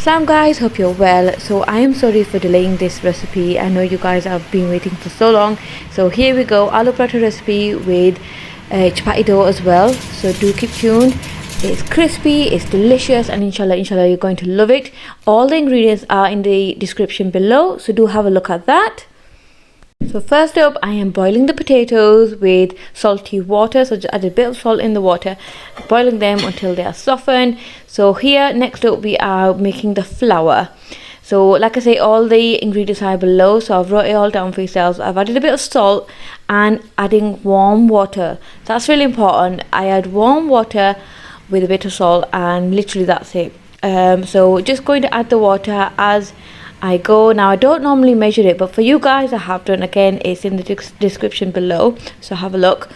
Salam guys, hope you're well. So I am sorry for delaying this recipe. I know you guys have been waiting for so long. So here we go, aloo paratha recipe with chapati dough as well. So do keep tuned. It's crispy, it's delicious, and inshallah you're going to love it. All the ingredients are in the description below, so do have a look at that. So first up, I am boiling the potatoes with salty water. So just add a bit of salt in the water, boiling them until they are softened. So here, next up, we are making the flour. So like I say, all the ingredients are below, so I've wrote it all down for yourselves. I've added a bit of salt and adding warm water. That's really important. I add warm water with a bit of salt, and literally that's it. So just going to add the water as I go. Now I don't normally measure it, but for you guys I have done. Again, it's in the description below, so have a look.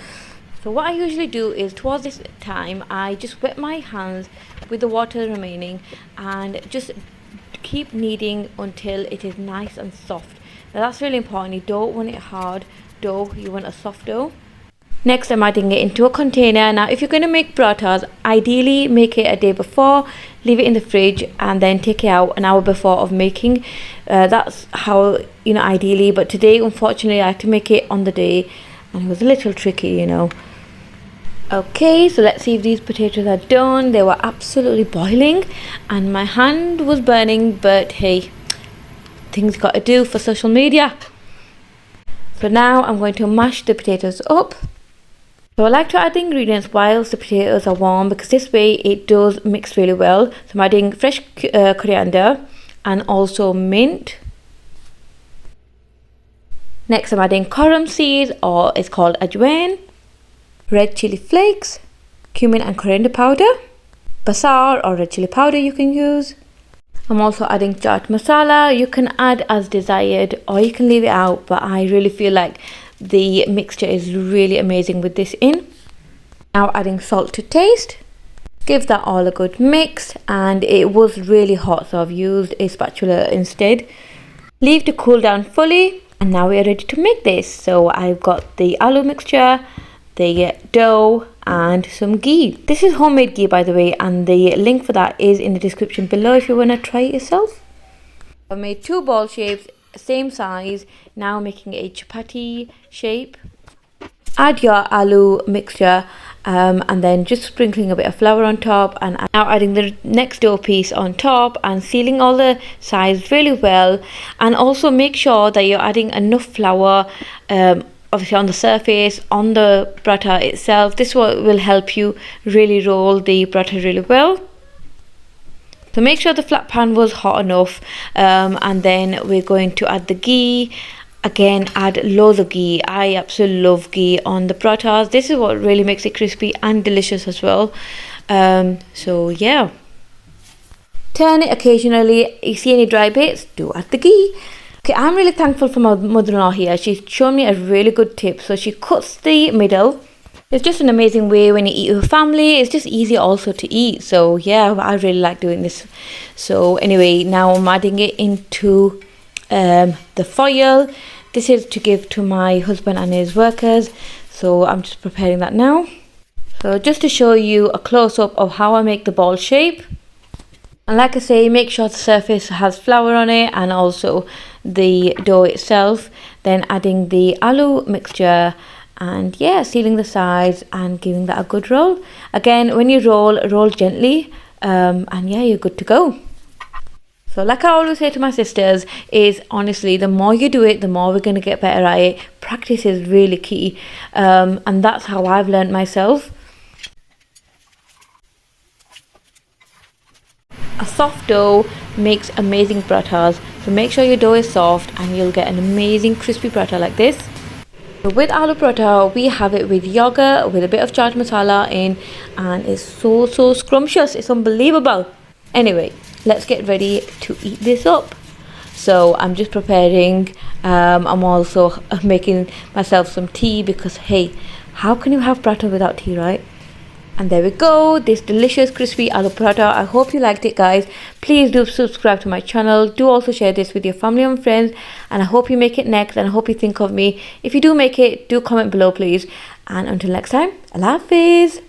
So what I usually do is towards this time I just wet my hands with the water remaining and just keep kneading until it is nice and soft. Now that's really important. You don't want it hard dough, you want a soft dough. Next, I'm adding it into a container. Now if you're going to make parathas, ideally make it a day before, leave it in the fridge, and then take it out an hour before of making. That's how, ideally, but today unfortunately I had to make it on the day and it was a little tricky. Okay, so let's see if these potatoes are done. They were absolutely boiling and my hand was burning, but hey, things got to do for social media. So now I'm going to mash the potatoes up. So I like to add the ingredients whilst the potatoes are warm, because this way it does mix really well. So I'm adding fresh coriander and also mint. Next I'm adding carom seeds, or it's called Ajwain, red chili flakes, cumin and coriander powder, basar or red chili powder you can use. I'm also adding chaat masala. You can add as desired or you can leave it out, but I really feel like the mixture is really amazing with this in. Now adding salt to taste. Give that all a good mix, and it was really hot, so I've used a spatula instead. Leave to cool down fully, and now we are ready to make this. So I've got the aloo mixture, the dough and some ghee. This is homemade ghee, by the way, and the link for that is in the description below if you want to try it yourself. I've made 2 ball shapes, same size. Now making a chapati shape. Add your aloo mixture and then just sprinkling a bit of flour on top, and now adding the next dough piece on top and sealing all the sides really well. And also make sure that you're adding enough flour obviously on the surface, on the paratha itself. This will help you really roll the paratha really well. So make sure the flat pan was hot enough, and then we're going to add the ghee. Again, add loads of ghee. I absolutely love ghee on the parathas. This is what really makes it crispy and delicious as well. So yeah, turn it occasionally. You see any dry bits, do add the ghee. Okay, I'm really thankful for my mother-in-law here. She's shown me a really good tip. So she cuts the middle. It's just an amazing way when you eat with family. It's just easy also to eat. So yeah, I really like doing this. So anyway, now I'm adding it into the foil. This is to give to my husband and his workers. So I'm just preparing that now. So just to show you a close-up of how I make the ball shape. And like I say, make sure the surface has flour on it and also the dough itself. Then adding the aloo mixture, and yeah, sealing the sides and giving that a good roll. Again, when you roll gently, and yeah, you're good to go. So like I always say to my sisters, is honestly, the more you do it, the more we're going to get better at it. Practice is really key, and that's how I've learned myself. A soft dough makes amazing parathas, so make sure your dough is soft and you'll get an amazing crispy paratha like this. So with aloo paratha, we have it with yogurt with a bit of chaat masala in, and it's so scrumptious. It's unbelievable. Anyway, let's get ready to eat this up. So I'm just preparing. I'm also making myself some tea, because hey, how can you have paratha without tea, right? And there we go, this delicious crispy aloo paratha. I hope you liked it, guys. Please do subscribe to my channel. Do also share this with your family and friends, and I hope you make it next, and I hope you think of me. If you do make it, do comment below please. And until next time, Allah Hafiz.